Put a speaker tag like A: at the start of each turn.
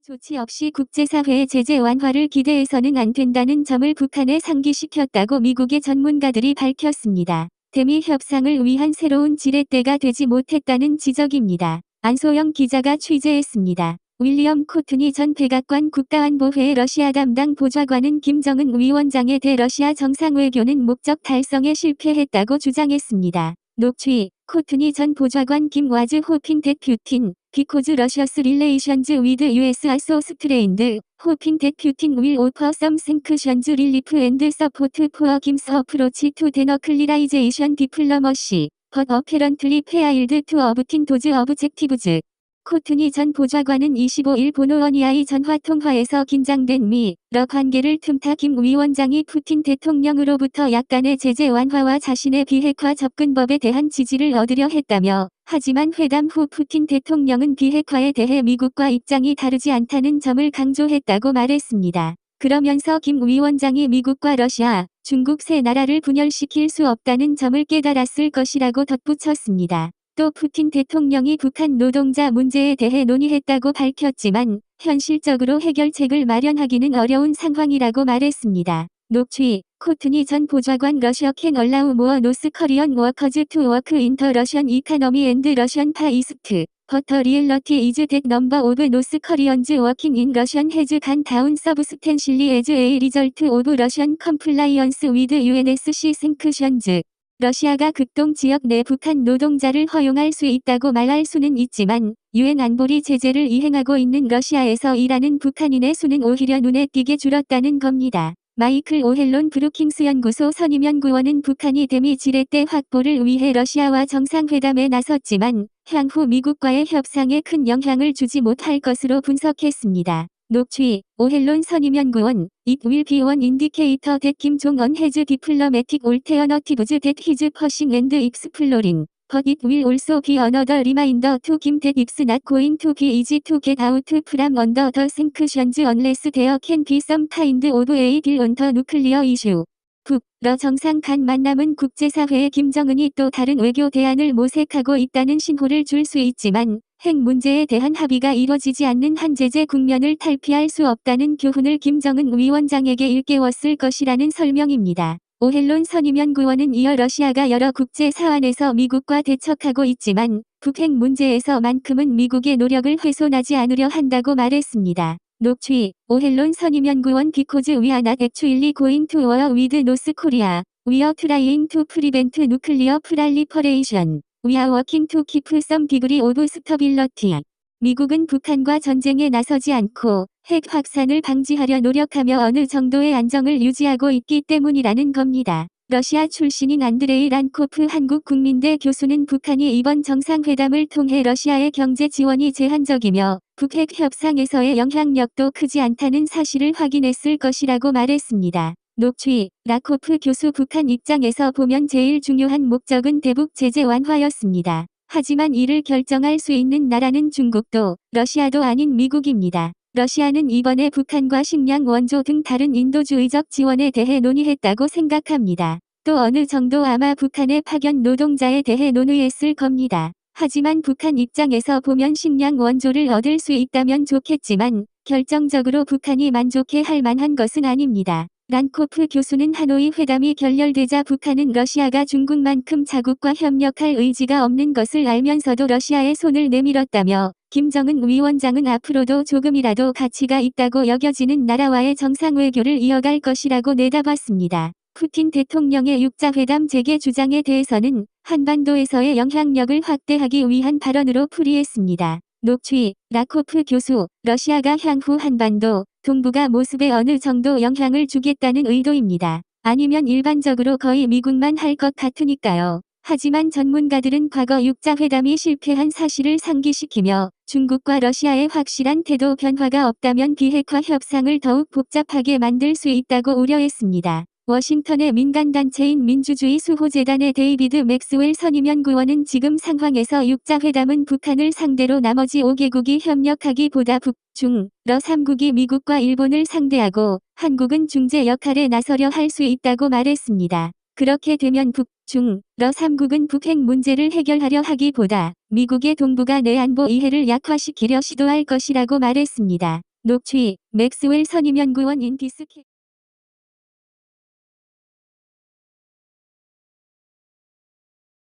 A: 조치 없이 국제사회의 제재 완화를 기대해서는 안 된다는 점을 북한에 상기시켰다고 미국의 전문가들이 밝혔습니다. 대미 협상을 위한 새로운 지렛대가 되지 못했다는 지적입니다. 안소영 기자가 취재했습니다. 윌리엄 코트니 전 백악관 국가안보회의 러시아 담당 보좌관은 김정은 위원장에 대해 러시아 정상외교는 목적 달성에 실패했다고 주장했습니다. 녹취 코트니 전 보좌관 김 와즈 호핑 댓 퓨틴 because Russia's relations with US are so strained, hoping that Putin will offer some sanctions relief and support for Kim's approach to denuclearization diplomacy, but apparently failed to obtain those objectives. 코트니 전 보좌관은 25일 보노원이아의 전화통화에서 긴장된 미-러 관계를 틈타 김 위원장이 푸틴 대통령으로부터 약간의 제재 완화와 자신의 비핵화 접근법에 대한 지지를 얻으려 했다며, 하지만 회담 후 푸틴 대통령은 비핵화에 대해 미국과 입장이 다르지 않다는 점을 강조했다고 말했습니다. 그러면서 김 위원장이 미국과 러시아, 중국 세 나라를 분열시킬 수 없다는 점을 깨달았을 것이라고 덧붙였습니다. 또 푸틴 대통령이 북한 노동자 문제에 대해 논의했다고 밝혔지만 현실적으로 해결책을 마련하기는 어려운 상황이라고 말했습니다. 녹취 코트니 전 보좌관 러시아 can allow more North Korean workers to work in the Russian economy and Russian Far East. But the reality is that number of North Koreans working in Russian has gone down substantially as a result of Russian compliance with UNSC sanctions. 러시아가 극동 지역 내 북한 노동자를 허용할 수 있다고 말할 수는 있지만 유엔 안보리 제재를 이행하고 있는 러시아에서 일하는 북한인의 수는 오히려 눈에 띄게 줄었다는 겁니다. 마이클 오헬론 브루킹스 연구소 선임연구원은 북한이 대미 지렛대 확보를 위해 러시아와 정상회담에 나섰지만 향후 미국과의 협상에 큰 영향을 주지 못할 것으로 분석했습니다. 녹취 오헬론 선임연구원 It will be one indicator that Kim Jong-un has diplomatic alternatives that he's pursuing and exploring. But it will also be another reminder to Kim that it's not going to be easy to get out from under the sanctions unless there can be some kind of a deal on the nuclear issue. 북-러 정상 간 만남은 국제사회에 김정은이 또 다른 외교 대안을 모색하고 있다는 신호를 줄 수 있지만 핵 문제에 대한 합의가 이뤄지지 않는 한 제재 국면을 탈피할 수 없다는 교훈을 김정은 위원장에게 일깨웠을 것이라는 설명입니다. 오헬론 선임연구원은 이어 러시아가 여러 국제 사안에서 미국과 대척하고 있지만 북핵 문제에서만큼은 미국의 노력을 훼손하지 않으려 한다고 말했습니다. 녹취 오헬론 선임연구원 because we are not actually going to war with North Korea. We are trying to prevent nuclear proliferation. We are working to keep some degree of stability. 미국은 북한과 전쟁에 나서지 않고 핵 확산을 방지하려 노력하며 어느 정도의 안정을 유지하고 있기 때문이라는 겁니다. 러시아 출신인 안드레이 란코프 한국국민대 교수는 북한이 이번 정상회담을 통해 러시아의 경제 지원이 제한적이며 북핵 협상에서의 영향력도 크지 않다는 사실을 확인했을 것이라고 말했습니다. 녹취 라코프 교수 북한 입장에서 보면 제일 중요한 목적은 대북 제재 완화였습니다. 하지만 이를 결정할 수 있는 나라는 중국도 러시아도 아닌 미국입니다. 러시아는 이번에 북한과 식량 원조 등 다른 인도주의적 지원에 대해 논의했다고 생각합니다. 또 어느 정도 아마 북한의 파견 노동자에 대해 논의했을 겁니다. 하지만 북한 입장에서 보면 식량 원조를 얻을 수 있다면 좋겠지만 결정적으로 북한이 만족해 할 만한 것은 아닙니다. 란코프 교수는 하노이 회담이 결렬되자 북한은 러시아가 중국만큼 자국과 협력할 의지가 없는 것을 알면서도 러시아의 손을 내밀었다며 김정은 위원장은 앞으로도 조금이라도 가치가 있다고 여겨지는 나라와의 정상외교를 이어갈 것이라고 내다봤습니다. 푸틴 대통령의 육자회담 재개 주장에 대해서는 한반도에서의 영향력을 확대하기 위한 발언으로 풀이했습니다. 녹취 라코프 교수 러시아가 향후 한반도 동북아 모습에 어느 정도 영향을 주겠다는 의도입니다. 아니면 일반적으로 거의 미국만 할 것 같으니까요. 하지만 전문가들은 과거 육자회담이 실패한 사실을 상기시키며 중국과 러시아의 확실한 태도 변화가 없다면 비핵화 협상을 더욱 복잡하게 만들 수 있다고 우려했습니다. 워싱턴의 민간단체인 민주주의 수호재단의 데이비드 맥스웰 선임연구원은 지금 상황에서 육자회담은 북한을 상대로 나머지 5개국이 협력하기보다 북, 중, 러 3국이 미국과 일본을 상대하고 한국은 중재 역할에 나서려 할 수 있다고 말했습니다. 그렇게 되면 북, 중, 러 3국은 북핵 문제를 해결하려 하기보다 미국의 동북아 내 안보 이해를 약화시키려 시도할 것이라고 말했습니다. 녹취 맥스웰 선임연구원 인디스케